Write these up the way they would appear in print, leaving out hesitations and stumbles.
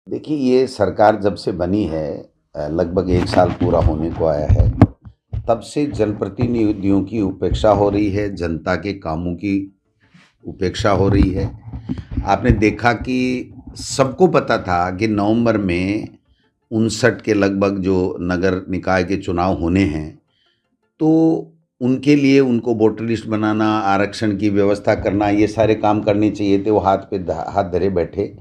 देखिए, ये सरकार जब से बनी है लगभग 1 साल पूरा होने को आया है, तब से जनप्रतिनिधियों की उपेक्षा हो रही है, जनता के कामों की उपेक्षा हो रही है। आपने देखा कि सबको पता था कि नवंबर में 59 के लगभग जो नगर निकाय के चुनाव होने हैं, तो उनके लिए उनको वोटर लिस्ट बनाना, आरक्षण की व्यवस्था करना, ये सारे काम करने चाहिए थे। वो हाथ पे हाथ धरे बैठे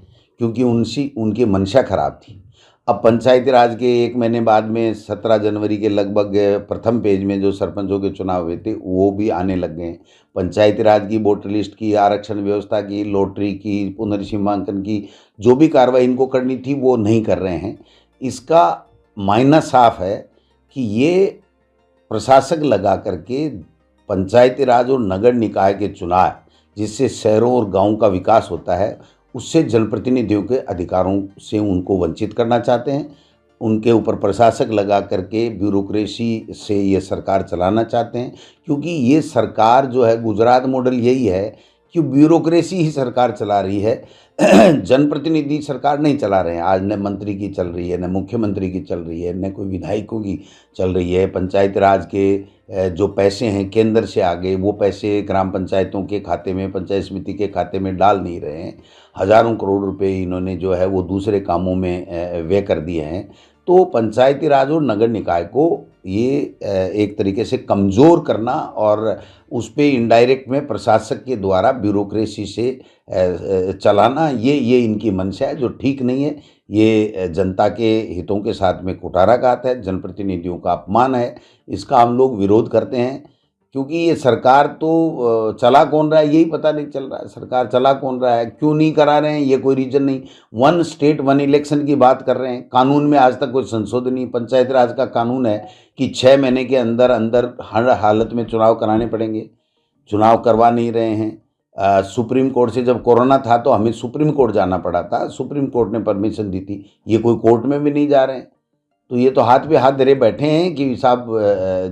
क्योंकि उनकी मंशा खराब थी। अब पंचायती राज के 1 महीने बाद में 17 जनवरी के लगभग प्रथम पेज में जो सरपंचों के चुनाव हुए थे वो भी आने लग गए हैं। पंचायती राज की, वोटर लिस्ट की, आरक्षण व्यवस्था की, लॉटरी की, पुनर्सीमांकन की जो भी कार्रवाई इनको करनी थी वो नहीं कर रहे हैं। इसका मायना साफ है कि ये प्रशासक लगा करके पंचायती राज और नगर निकाय के चुनाव, जिससे शहरों और गाँव का विकास होता है, उससे जनप्रतिनिधियों के अधिकारों से उनको वंचित करना चाहते हैं। उनके ऊपर प्रशासक लगा करके ब्यूरोक्रेसी से ये सरकार चलाना चाहते हैं, क्योंकि ये सरकार जो है, गुजरात मॉडल यही है कि ब्यूरोक्रेसी ही सरकार चला रही है। जनप्रतिनिधि सरकार नहीं चला रहे हैं। आज न मंत्री की चल रही है, न मुख्यमंत्री की चल रही है, न कोई विधायकों की चल रही है। पंचायती राज के जो पैसे हैं केंद्र से आगे, वो पैसे ग्राम पंचायतों के खाते में, पंचायत समिति के खाते में डाल नहीं रहे हैं। हज़ारों करोड़ रुपए इन्होंने जो है वो दूसरे कामों में व्यय कर दिए हैं। तो पंचायती राज और नगर निकाय को ये एक तरीके से कमज़ोर करना और उस पे इनडायरेक्ट में प्रशासक के द्वारा ब्यूरोक्रेसी से चलाना, ये इनकी मंशा है, जो ठीक नहीं है। ये जनता के हितों के साथ में कुठाराघात है, जनप्रतिनिधियों का अपमान है। इसका हम लोग विरोध करते हैं, क्योंकि ये सरकार तो चला कौन रहा है यही पता नहीं चल रहा है। सरकार चला कौन रहा है, क्यों नहीं करा रहे हैं, ये कोई रीजन नहीं। 1 स्टेट 1 इलेक्शन की बात कर रहे हैं। कानून में आज तक कोई संशोधन नहीं। पंचायती राज का कानून है कि 6 महीने के अंदर अंदर हर हालत में चुनाव कराने पड़ेंगे। चुनाव करवा नहीं रहे हैं। सुप्रीम कोर्ट से जब कोरोना था तो हमें सुप्रीम कोर्ट जाना पड़ा था, सुप्रीम कोर्ट ने परमिशन दी थी। ये कोई कोर्ट में भी नहीं जा रहे हैं। तो ये तो हाथ पे हाथ धरे बैठे हैं कि साहब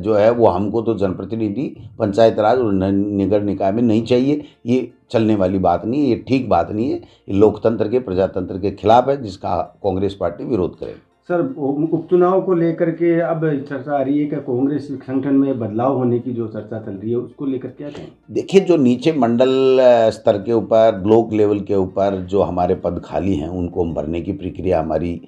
जो है वो हमको तो जनप्रतिनिधि पंचायत राज और नगर निकाय में नहीं चाहिए। ये चलने वाली बात नहीं है, ये ठीक बात नहीं है। ये लोकतंत्र के, प्रजातंत्र के खिलाफ है, जिसका कांग्रेस पार्टी विरोध करेगी। सर, उपचुनाव को लेकर के अब चर्चा आ रही है कि कांग्रेस संगठन में बदलाव होने की जो चर्चा चल रही है, उसको लेकर क्या कहें? देखिए, जो नीचे मंडल स्तर के ऊपर, ब्लॉक लेवल के ऊपर जो हमारे पद खाली हैं, उनको हम भरने की प्रक्रिया हमारी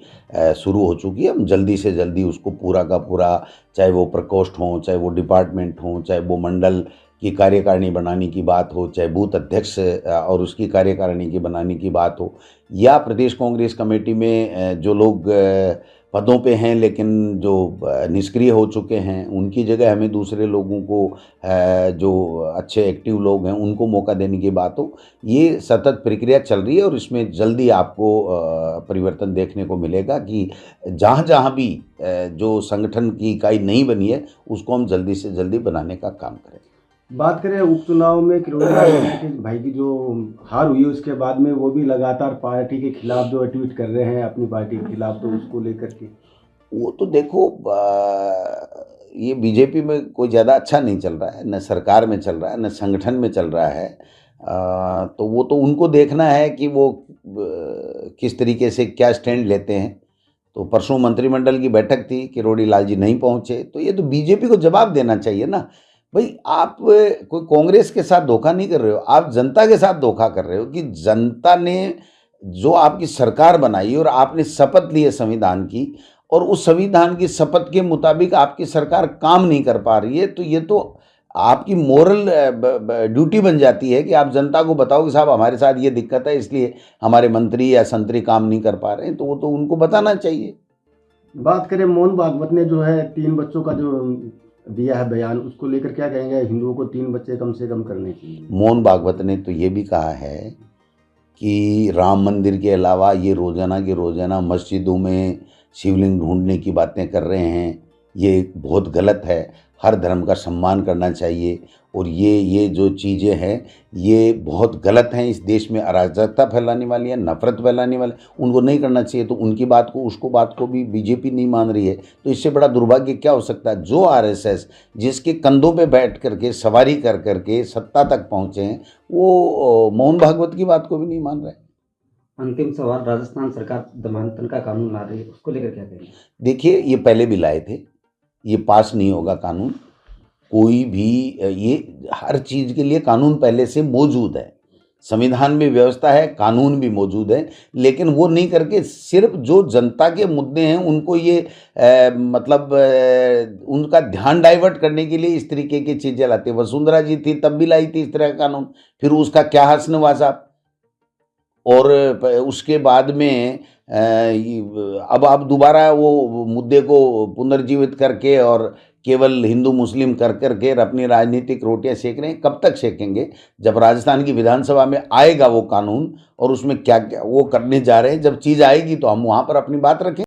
शुरू हो चुकी है। हम जल्दी से जल्दी उसको पूरा का पूरा, चाहे वो प्रकोष्ठ हों, चाहे वो डिपार्टमेंट हों, चाहे वो मंडल की कार्यकारिणी बनाने की बात हो, चाहे बूथ अध्यक्ष और उसकी कार्यकारिणी की बनाने की बात हो, या प्रदेश कांग्रेस कमेटी में जो लोग पदों पे हैं लेकिन जो निष्क्रिय हो चुके हैं, उनकी जगह हमें दूसरे लोगों को, जो अच्छे एक्टिव लोग हैं, उनको मौका देने की बात हो। ये सतत प्रक्रिया चल रही है और इसमें जल्दी आपको परिवर्तन देखने को मिलेगा कि जहाँ जहाँ भी जो संगठन की इकाई नहीं बनी है, उसको हम जल्दी से जल्दी बनाने का काम करें। बात करें उपचुनाव में किरोड़ी लाल के भाई की जो हार हुई, उसके बाद में वो भी लगातार पार्टी के खिलाफ जो ट्वीट कर रहे हैं अपनी पार्टी के खिलाफ, तो उसको लेकर के वो तो देखो, ये बीजेपी में कोई ज़्यादा अच्छा नहीं चल रहा है, न सरकार में चल रहा है, न संगठन में चल रहा है। तो वो तो उनको देखना है कि वो किस तरीके से क्या स्टैंड लेते हैं। तो परसों मंत्रिमंडल की बैठक थी, किरोड़ी लाल जी नहीं पहुंचे, तो ये तो बीजेपी को जवाब देना चाहिए ना। भाई, आप कोई कांग्रेस के साथ धोखा नहीं कर रहे हो, आप जनता के साथ धोखा कर रहे हो कि जनता ने जो आपकी सरकार बनाई और आपने शपथ ली है संविधान की, और उस संविधान की शपथ के मुताबिक आपकी सरकार काम नहीं कर पा रही है। तो ये तो आपकी मोरल ड्यूटी बन जाती है कि आप जनता को बताओ कि साहब हमारे साथ ये दिक्कत है, इसलिए हमारे मंत्री या संतरी काम नहीं कर पा रहे हैं। तो वो तो उनको बताना चाहिए। बात करें मोहन भागवत ने जो है 3 बच्चों का जो दिया है बयान, उसको लेकर क्या कहेंगे? हिंदुओं को 3 बच्चे कम से कम करने चाहिए। मोहन भागवत ने तो ये भी कहा है कि राम मंदिर के अलावा ये रोज़ाना के रोज़ाना मस्जिदों में शिवलिंग ढूंढने की बातें कर रहे हैं, ये बहुत गलत है। हर धर्म का सम्मान करना चाहिए, और ये जो चीज़ें हैं ये बहुत गलत हैं। इस देश में अराजकता फैलाने वाली है, नफरत फैलाने वाले, उनको नहीं करना चाहिए। तो उनकी बात को, उसको बात को भी बीजेपी नहीं मान रही है। तो इससे बड़ा दुर्भाग्य क्या हो सकता है? जो आरएसएस जिसके कंधों पे बैठ करके सवारी कर करके सत्ता तक पहुँचे हैं, वो मोहन भागवत की बात को भी नहीं मान रहे। अंतिम सवाल, राजस्थान सरकार धर्मांतरण का कानून ला रही है, उसको लेकर क्या कहेंगे? देखिए, ये पहले भी लाए थे, ये पास नहीं होगा कानून कोई भी। ये हर चीज़ के लिए कानून पहले से मौजूद है, संविधान में व्यवस्था है, कानून भी मौजूद है, लेकिन वो नहीं करके सिर्फ जो जनता के मुद्दे हैं उनको ये मतलब उनका ध्यान डाइवर्ट करने के लिए इस तरीके की चीज़ें लाते। वसुंधरा जी थी तब भी लाई थी इस तरह का कानून, फिर उसका क्या हस्न हुआ साहब। और उसके बाद में अब आप दोबारा वो मुद्दे को पुनर्जीवित करके और केवल हिंदू मुस्लिम कर करके अपनी राजनीतिक रोटियां सेक रहे हैं। कब तक सेकेंगे? जब राजस्थान की विधानसभा में आएगा वो कानून और उसमें क्या क्या वो करने जा रहे हैं, जब चीज़ आएगी तो हम वहाँ पर अपनी बात रखें।